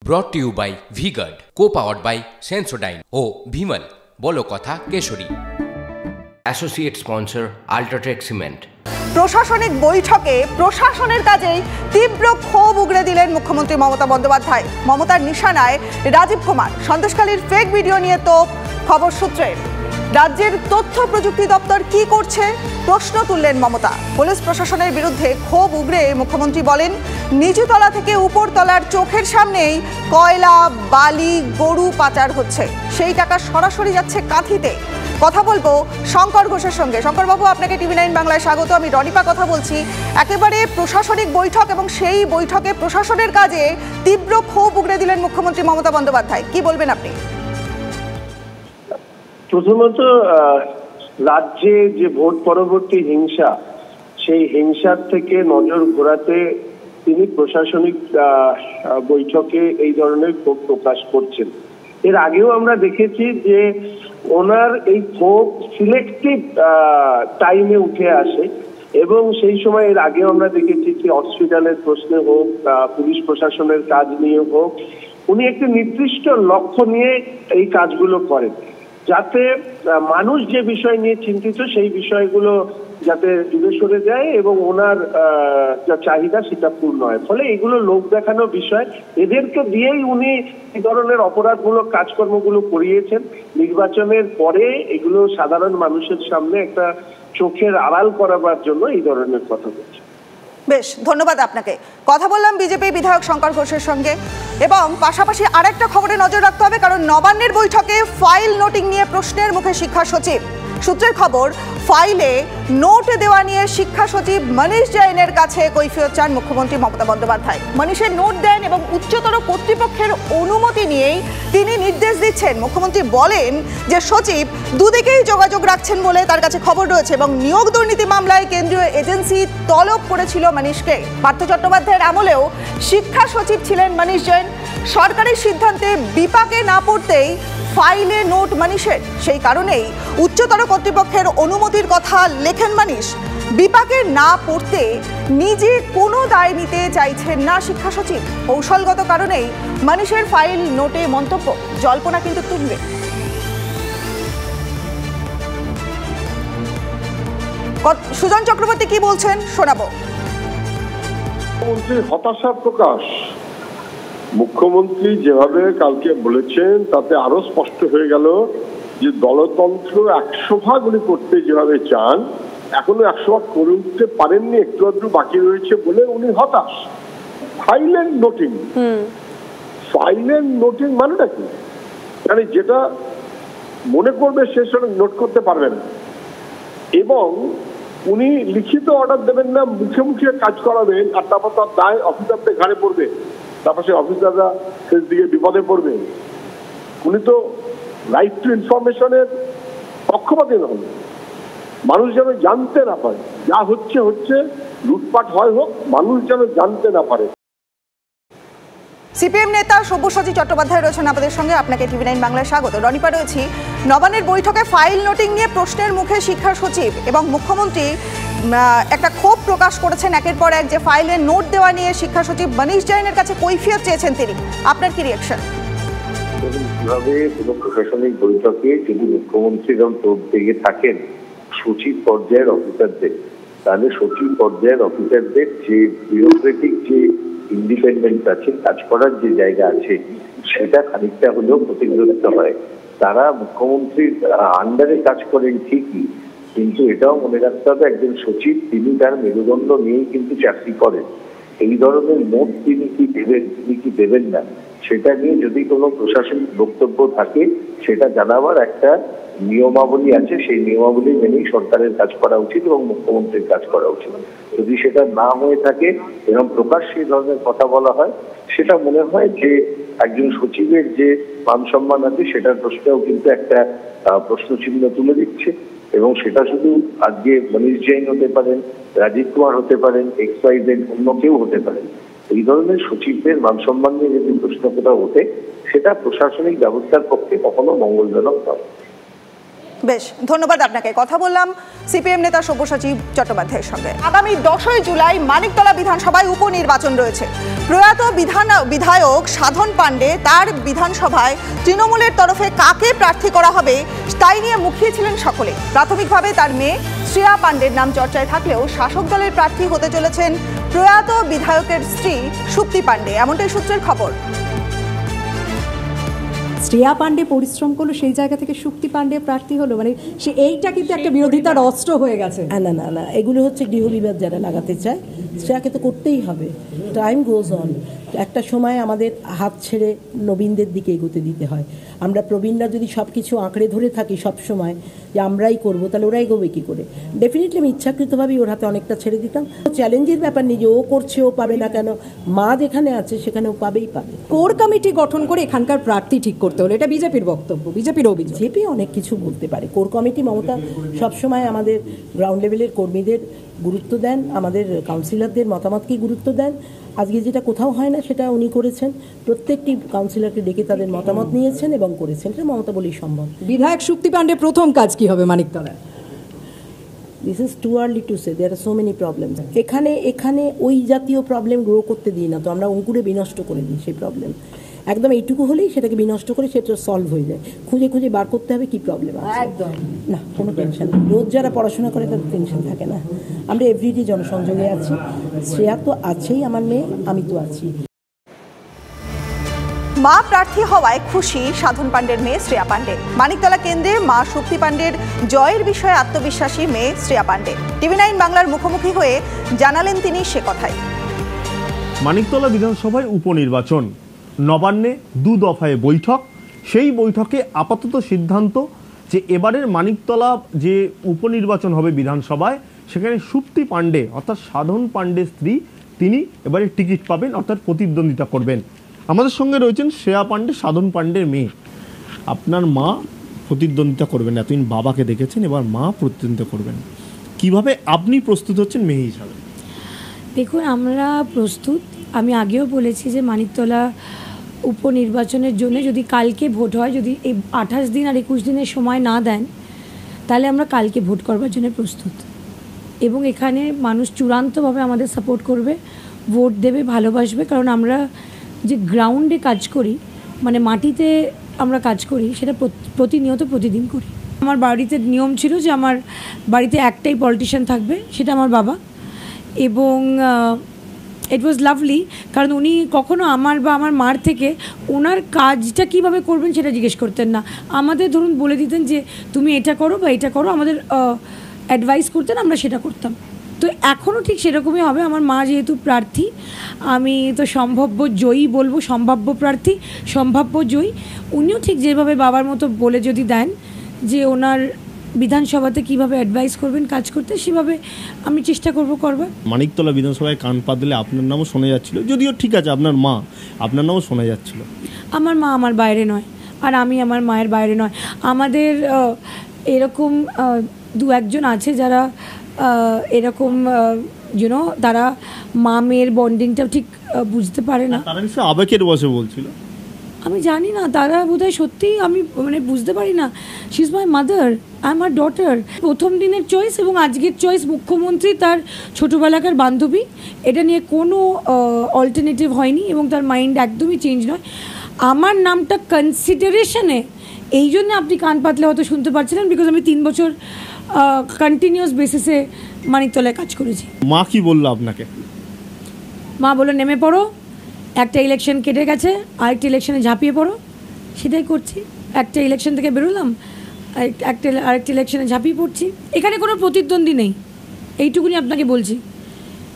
ব্রট to you by VGuard, co-powered by Sensodyne ও ভিমল বলো কথা Keshari. Associate sponsor UltraTech cement. প্রশাসনিক বৈঠকে প্রশাসনের কাজেই তীব্র ক্ষোভ উগরে দিলেন মুখ্যমন্ত্রী মমতা বন্দ্যোপাধ্যায়। মমতার নিশানায় রাজীব কুমার। সন্দেশখালীর ফেক ভিডিও নিয়ে তো খবর সূত্রে রাজ্যের তথ্য প্রযুক্তি দপ্তর কি করছে প্রশ্ন তুললেন মমতা। পুলিশ প্রশাসনের বিরুদ্ধে ক্ষোভ উগরে মুখ্যমন্ত্রী বলেন, নিচুতলা থেকে উপরতলার চোখের সামনেই কয়লা, বালি, গরু পাচার হচ্ছে, সেই টাকা সরাসরি যাচ্ছে কাঁথিতে। কথা বলবো শঙ্কর ঘোষের সঙ্গে। শঙ্করবাবু, আপনাকে টিভি9 বাংলায় স্বাগত। আমি রনিপা কথা বলছি। একেবারে প্রশাসনিক বৈঠক এবং সেই বৈঠকে প্রশাসনের কাজে তীব্র ক্ষোভ উগরে দিলেন মুখ্যমন্ত্রী মমতা বন্দ্যোপাধ্যায়। কি বলবেন আপনি? প্রথমত, রাজ্যে যে ভোট পরবর্তী হিংসা, সেই হিংসার থেকে নজর ঘোরাতে তিনি প্রশাসনিক বৈঠকে এই ধরনের ক্ষোভ প্রকাশ করছেন। এর আগেও আমরা দেখেছি যে ওনার এই ক্ষোভ সিলেক্টিভ টাইমে উঠে আসে এবং সেই সময় এর আগেও আমরা দেখেছি যে হসপিটালের প্রশ্নে হোক, পুলিশ প্রশাসনের কাজ নিয়ে হোক, উনি একটি নির্দিষ্ট লক্ষ্য নিয়ে এই কাজগুলো করেন, যাতে মানুষ যে বিষয় নিয়ে চিন্তিত সেই বিষয়গুলো যাতে দূরে সরে যায় এবং ওনার যা চাহিদা সেটা পূর্ণ হয়। ফলে এগুলো লোক দেখানো বিষয়, এদেরকে দিয়েই উনি এই ধরনের অপরাধমূলক কাজকর্মগুলো করিয়েছেন। নির্বাচনের পরে এগুলো সাধারণ মানুষের সামনে একটা চোখের আড়াল করাবার জন্য এই ধরনের কথা বলছে। বেশ, ধন্যবাদ আপনাকে। কথা বললাম বিজেপি বিধায়ক শঙ্কর ঘোষের সঙ্গে এবং পাশাপাশি আরেকটা খবরে নজর রাখতে হবে, কারণ নবান্নের বৈঠকে ফাইল নোটিং নিয়ে প্রশ্নের মুখে শিক্ষা সচিব। সূত্রের খবর, ফাইলে নোট দেওয়া নিয়ে শিক্ষা সচিব মনীষ জৈনের কাছে কৈফিয়ত চান মুখ্যমন্ত্রী মমতা বন্দ্যোপাধ্যায়। মনীষের নোট দেন এবং উচ্চতর কর্তৃপক্ষের অনুমতি নিয়েই তিনি নির্দেশ দিচ্ছেন। মুখ্যমন্ত্রী বলেন যে সচিব দুদিকেই যোগাযোগ রাখছেন বলে তার কাছে খবর রয়েছে এবং নিয়োগ দুর্নীতি মামলায় কেন্দ্রীয় এজেন্সি তলব করেছিল মনীষকে। পার্থ চট্টোপাধ্যায়ের আমলেও শিক্ষা সচিব ছিলেন মনীষ জৈন। সরকারি সিদ্ধান্তে বিপাকে না পড়তেই ফাইলে নোট মনীষের, সেই কারণেই উচ্চতর কর্তৃপক্ষের অনুমতির কথা লেখেন মনীষ। বিপাকে না পড়তে নিজে কোনো দায় নিতে চাইছেন না শিক্ষা সচিব। কৌশলগত কারণেই মনীষের ফাইল নোটে মন্তব্য। জল্পনা কিন্তু তুলবে। সুজন চক্রবর্তী কি বলছেন শোনাবো। হতাশা প্রকাশ মুখ্যমন্ত্রী যেভাবে কালকে বলেছেন তাতে আরো স্পষ্ট হয়ে গেল যে দলতন্ত্র 100 উনি করতে যেভাবে চান, এখনো 100 করে উঠতে পারেননি, একটু আধটু বাকি রয়েছে বলে উনি হতাশ। ফাইলের নোটিং মানেটা কি? মানে যেটা মনে করবে সে সেটা নোট করতে পারবে না এবং উনি লিখিত অর্ডার দেবেন না, মুখে মুখে কাজ করাবেন আর তারপর তার দায় অফিসারদের ঘাড়ে পড়বে, তারপর সে অফিসাররা শেষ দিকে বিপদে পড়বে। উনি তো রাইট টু ইনফরমেশনের পক্ষপাতী নন। মানুষ যেন জানতে না পারে, যা হচ্ছে হচ্ছে, লুটপাট হয় হোক, মানুষ যেন জানতে না পারে। সিপিএম নেতা সব্যসাচী চট্টোপাধ্যায় রয়েছেন আমাদের সঙ্গে। আপনাকে টিভি9 বাংলায় স্বাগত। রনিপা রয়েছি। নবান্নের বৈঠকে ফাইল নোটিং নিয়ে প্রশ্নের মুখে শিক্ষা সচিব এবং মুখ্যমন্ত্রী একটা ক্ষোভ প্রকাশ করেছেন একের পর এক, যে ফাইলের নোট দেওয়া নিয়ে শিক্ষা সচিব মনীষ জৈনের কাছে কৈফিয়ত চেয়েছেন তিনি। আপনার কি রিঅ্যাকশন? কিভাবে কোনো প্রশাসনিক বৈঠকে যদি মুখ্যমন্ত্রী যখন তোপ দিয়ে থাকেন সচিব পর্যায়ের অফিসারদের, তাহলে সচিব পর্যায়ের অফিসারদের যে বিউরোক্রেটিক যে ইন্ডিপেন্ডেন্স আছে, কাজ করার যে জায়গা আছে, সেটা খানিকটা হলেও ক্ষতিগ্রস্ত হয়। তারা মুখ্যমন্ত্রীর আন্ডারে কাজ করেন ঠিকই, কিন্তু এটাও মনে রাখতে হবে একজন সচিব তিনি তার মেরুদণ্ড নিয়েই কিন্তু চাকরি করেন। এই ধরনের নোট তিনি কি দেবেন, তিনি কি দেবেন না, সেটা নিয়ে যদি কোনো প্রশাসনিক বক্তব্য থাকে সেটা জানাবার একটা নিয়মাবলী আছে, সেই নিয়মাবলী মেনেই সরকারের কাজ করা উচিত এবং মুখ্যমন্ত্রীর কাজ করা উচিত। যদি সেটা না হয়ে থাকে এবং প্রকাশ্যে এই ধরনের কথা বলা হয়, সেটা মনে হয় যে একজন সচিবের যে মান সম্মান আছে সেটার প্রশ্নেও কিন্তু একটা প্রশ্নচিহ্ন তুলে দিচ্ছে এবং সেটা শুধু আজকে মনীষ জৈন হতে পারেন, রাজীব কুমার হতে পারেন, XYZ অন্য কেউ হতে পারেন। এই ধরনের সচিবদের মান সম্মান নিয়ে যদি প্রশ্ন কোথাও ওঠে, সেটা প্রশাসনিক ব্যবস্থার পক্ষে কখনো মঙ্গলজনক নয়। বেশ, ধন্যবাদ আপনাকে। কথা বললাম সিপিএম নেতা সব্যসাচী চট্টোপাধ্যায়ের সঙ্গে। আগামী 10ই জুলাই মানিকতলা বিধানসভায় উপনির্বাচন রয়েছে। প্রয়াত বিধায়ক সাধন পাণ্ডে তার বিধানসভায় তৃণমূলের তরফে কাকে প্রার্থী করা হবে তাই নিয়ে মুখিয়ে ছিলেন সকলে। প্রাথমিকভাবে তার মেয়ে শ্রেয়া পাণ্ডের নাম চর্চায় থাকলেও শাসক দলের প্রার্থী হতে চলেছেন প্রয়াত বিধায়কের স্ত্রী সুপ্তি পাণ্ডে, এমনটাই সূত্রের খবর। শ্রেয়া পাণ্ডে পরিশ্রম করলো, সেই জায়গা থেকে সুপ্তি পাণ্ডে প্রার্থী হলো, মানে সে এইটা কিন্তু একটা বিরোধিতার অস্ত্র হয়ে গেছে। না না না, এগুলো হচ্ছে গৃহবিবাদ যারা লাগাতে চায়, শ্রেয়াকে তো করতেই হবে। টাইম গোজ অন, একটা সময় আমাদের হাত ছেড়ে নবীনদের দিকে এগোতে দিতে হয়। আমরা প্রবীণরা যদি সব কিছু আঁকড়ে ধরে থাকি সব সময় যে আমরাই করবো, তাহলে ওরাই এগোবে কী করে? ডেফিনেটলি আমি ইচ্ছাকৃতভাবেই ওর হাতে অনেকটা ছেড়ে দিতাম। চ্যালেঞ্জের ব্যাপার নেই যে ও করছে ও পাবে না কেন, মা যেখানে আছে সেখানে ও পাবেই পাবে। কোর কমিটি গঠন করে এখানকার প্রার্থী ঠিক করতে হলো, এটা বিজেপির বক্তব্য, বিজেপির অভিযোগ। বিজেপি অনেক কিছু বলতে পারে। কোর কমিটি, মমতা সবসময় আমাদের গ্রাউন্ড লেভেলের কর্মীদের গুরুত্ব দেন, আমাদের কাউন্সিলরদের মতামতকে গুরুত্ব দেন। আজকে যেটা কোথাও হয় না সেটা উনি করেছেন, প্রত্যেকটি কাউন্সিলরকে ডেকে তাদের মতামত নিয়েছেন এবং করেছেন, এটা মমতা বলেই সম্ভব। বিধায়ক সুপ্তি পাণ্ডে প্রথম কাজ কি হবে মানিকতলায়? This is too early to say, there are so many problems. এখানে ওই জাতীয় প্রবলেম গ্রো করতে দিই না, তো আমরা অঙ্কুরে বিনষ্ট করে দিই সেই প্রবলেম। একদম এইটুকু হলেই সেটাকে বিনষ্ট করে সেটা সলভ হয়ে যায়। খুঁজে খুঁজে বার করতে হবে কি প্রবলেম আছে। একদম না, কোনো টেনশন নেই। রোজ যারা পড়াশোনা করে তাদের টেনশন থাকে না। আমরা এভরিডে জনসংযোগে আছি। শ্রেয়া তো আছেই, আমার মেয়ে, আমি তো আছি। মা প্রার্থী হওয়ায় খুশি সাধন পাণ্ডের মেয়ে শ্রেয়া পাণ্ডে। মানিকতলা কেন্দ্রে মা শক্তি পাণ্ডের জয়ের বিষয়ে আত্মবিশ্বাসী মেয়ে শ্রেয়া পাণ্ডে। টিভি9 বাংলার মুখোমুখি হয়ে জানালেন তিনি সে কথাই। মানিকতলা বিধানসভায় উপনির্বাচন, নবান্নে 2 দফায় বৈঠক। সেই বৈঠকে আপাতত সিদ্ধান্ত যে এবারের মানিকতলা যে উপনির্বাচন হবে বিধানসভায়, সেখানে সুপ্তি পাণ্ডে অর্থাৎ সাধন পাণ্ডের স্ত্রী তিনি এবারে টিকিট পাবেন, অর্থাৎ প্রতিদ্বন্দ্বিতা করবেন। আমাদের সঙ্গে রয়েছেন শ্রেয়া পাণ্ডে, সাধন পাণ্ডের মেয়ে। আপনার মা প্রতিদ্বন্দ্বিতা করবেন, এতদিন বাবাকে দেখেছেন, এবার মা প্রতিদ্বন্দ্বিতা করবেন। কিভাবে আপনি প্রস্তুত হচ্ছেন মেয়ে হিসাবে? দেখুন, আমরা প্রস্তুত। আমি আগেও বলেছি যে মানিকতলা উপনির্বাচনের জন্য যদি কালকে ভোট হয়, যদি এই 28 দিন আর 21 দিনের সময় না দেন, তাহলে আমরা কালকে ভোট করবার জন্য প্রস্তুত। এবং এখানে মানুষ চূড়ান্তভাবে আমাদের সাপোর্ট করবে, ভোট দেবে, ভালোবাসবে। কারণ আমরা যে গ্রাউন্ডে কাজ করি, মানে মাটিতে আমরা কাজ করি, সেটা প্রতিনিয়ত প্রতিদিন করি। আমার বাড়িতে নিয়ম ছিল যে আমার বাড়িতে একটাই পলিটিশিয়ান থাকবে, সেটা আমার বাবা। এবং ইট ওয়াজ লাভলি, কারণ উনি কখনো আমার বা আমার মার থেকে ওনার কাজটা কীভাবে করবেন সেটা জিজ্ঞেস করতেন না। আমাদের ধরুন বলে দিতেন যে তুমি এটা করো বা এটা করো, আমাদের অ্যাডভাইস করতেন, আমরা সেটা করতাম। তো এখনও ঠিক সেরকমই হবে। আমার মা যেহেতু প্রার্থী, আমি তো সম্ভাব্য জয়ী বলবো, সম্ভাব্য প্রার্থী, সম্ভাব্য জয়ী। উনিও ঠিক যেভাবে বাবার মতো বলে যদি দেন যে ওনার বিধানসভাতে কিভাবে অ্যাডভাইস করবেন কাজ করতে, সেভাবে আমি চেষ্টা করব করবার। মানিকতলা বিধানসভায় কান পা দিলে আপনার নামও শোনা যাচ্ছিল, যদিও ঠিক আছে আপনার মা, আপনার নামও শোনা যাচ্ছিল। আমার মা আমার বাইরে নয়, আর আমি আমার মায়ের বাইরে নয়। আমাদের এরকম 2-1 আছে যারা এরকম ইউনো, তারা মা মেয়ের বন্ডিংটা ঠিক বুঝতে পারে না। তারা নিশ্চয়ই আবেগের বসে বলছিল, আমি জানি না, তারা বোধহয় সত্যিই, আমি মানে বুঝতে পারি না। She is my mother, I am her daughter. প্রথম দিনের চয়েস এবং আজকের চয়েস, মুখ্যমন্ত্রী তার ছোটোবেলাকার বান্ধবী, এটা নিয়ে কোনো অল্টারনেটিভ হয়নি এবং তার মাইন্ড একদমই চেঞ্জ নয়। আমার নামটা কনসিডারেশনে এই জন্য আপনি কান পাতলে হয়তো শুনতে পারছিলেন, বিকজ আমি 3 বছর কন্টিনিউয়াস বেসিসে মানিকতলায় কাজ করেছি। মা কি বললো আপনাকে? মা বললো নেমে পড়ো, একটা ইলেকশন কেটে গেছে, আরেকটা ইলেকশনে ঝাঁপিয়ে পড়ো। সেটাই করছি। একটা ইলেকশন থেকে বেরোলাম, আরেকটা ইলেকশনে ঝাঁপিয়ে পড়ছি। এখানে কোনো প্রতিদ্বন্দ্বী নেই, এইটুকুনি আপনাকে বলছি।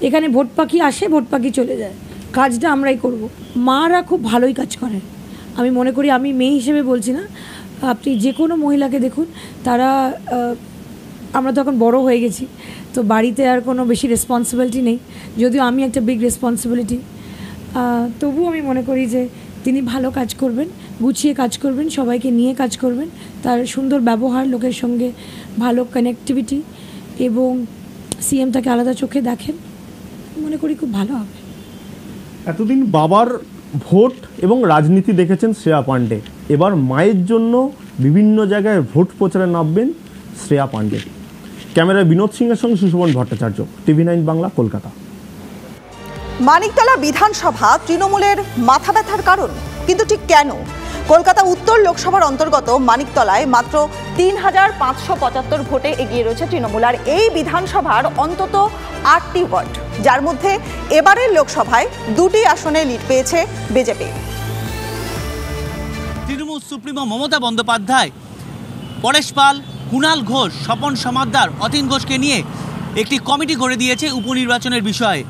এখানে ভোট পাখি আসে, ভোট পাখি চলে যায়, কাজটা আমরাই করব। মারা খুব ভালোই কাজ করে, আমি মনে করি। আমি মেয়ে হিসেবে বলছি না, আপনি যে কোনো মহিলাকে দেখুন, তারা, আমরা তো এখন বড়ো হয়ে গেছি, তো বাড়িতে আর কোনো বেশি রেসপন্সিবিলিটি নেই, যদিও আমি একটা বিগ রেসপন্সিবিলিটি। তবুও আমি মনে করি যে তিনি ভালো কাজ করবেন, গুছিয়ে কাজ করবেন, সবাইকে নিয়ে কাজ করবেন, তার সুন্দর ব্যবহার, লোকের সঙ্গে ভালো কানেক্টিভিটি, এবং সিএম তাকে আলাদা চোখে দেখেন, মনে করি খুব ভালো হবে। এতদিন বাবার ভোট এবং রাজনীতি দেখেছেন শ্রেয়া পাণ্ডে, এবার মায়ের জন্য বিভিন্ন জায়গায় ভোট প্রচারে নামবেন শ্রেয়া পাণ্ডে। ক্যামেরায় বিনোদ সিংহের সঙ্গে সুশোভন ভট্টাচার্য, TV9 বাংলা, কলকাতা। মানিকতলা বিধানসভা তৃণমূলের মাথা ব্যথার কারণ, কিন্তু ঠিক কেন? কলকাতা উত্তর লোকসভার অন্তর্গত মানিকতলায় মাত্র ৩,৫৭৫ ভোটে এগিয়ে রয়েছে তৃণমূল। আর এই বিধানসভার অন্তত ৮টি ওয়ার্ড, যার মধ্যে এবারের লোকসভায় 2টি আসনে লিড পেয়েছে বিজেপি। তৃণমূল সুপ্রিমো মমতা বন্দ্যোপাধ্যায় পরেশ পাল, কুণাল ঘোষ, স্বপন সমাদ্দার, অতীন ঘোষকে নিয়ে একটি কমিটি গড়ে দিয়েছে উপনির্বাচনের বিষয়ে।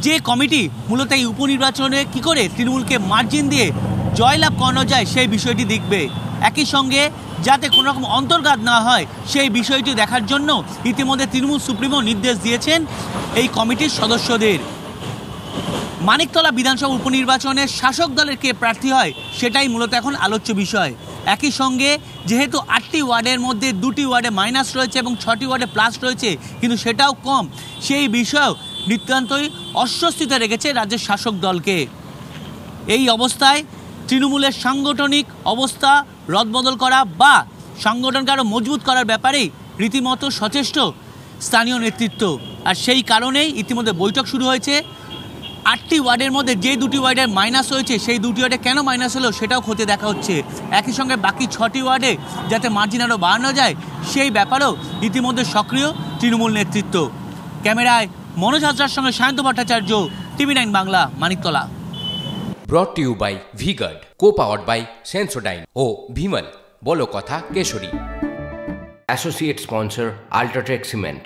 যে কমিটি মূলত এই উপনির্বাচনে কী করে তৃণমূলকে মার্জিন দিয়ে জয়লাভ করানো যায় সেই বিষয়টি দেখবে। একই সঙ্গে যাতে কোনো রকম অন্তর্ঘাত না হয় সেই বিষয়টি দেখার জন্য ইতিমধ্যে তৃণমূল সুপ্রিমো নির্দেশ দিয়েছেন এই কমিটির সদস্যদের। মানিকতলা বিধানসভা উপনির্বাচনে শাসক দলের কে প্রার্থী হয় সেটাই মূলত এখন আলোচ্য বিষয়। একই সঙ্গে যেহেতু 8টি ওয়ার্ডের মধ্যে 2টি ওয়ার্ডে মাইনাস রয়েছে এবং 6টি ওয়ার্ডে প্লাস রয়েছে, কিন্তু সেটাও কম, সেই বিষয়েও নিতান্তই অস্বস্তিতে রেখেছে রাজ্যের শাসক দলকে। এই অবস্থায় তৃণমূলের সাংগঠনিক অবস্থা রদবদল করা বা সংগঠনকে আরও মজবুত করার ব্যাপারেই রীতিমতো সচেষ্ট স্থানীয় নেতৃত্ব। আর সেই কারণেই ইতিমধ্যে বৈঠক শুরু হয়েছে। 8টি ওয়ার্ডের মধ্যে যে 2টি ওয়ার্ডের মাইনাস হয়েছে সেই 2টি ওয়ার্ডে কেন মাইনাস হলো সেটাও খতিয়ে দেখা হচ্ছে। একই সঙ্গে বাকি 6টি ওয়ার্ডে যাতে মার্জিন আরও বাড়ানো যায় সেই ব্যাপারেও ইতিমধ্যে সক্রিয় তৃণমূল নেতৃত্ব। ক্যামেরায় মনোজ হাজরার সঙ্গে Sayanta Bhattacharya, TV9 Bangla, Maniktala. Brought to you by VGuard, co-powered by Sensodyne ও ভিমল, বলো কথা Keshari. Associate sponsor UltraTech cement.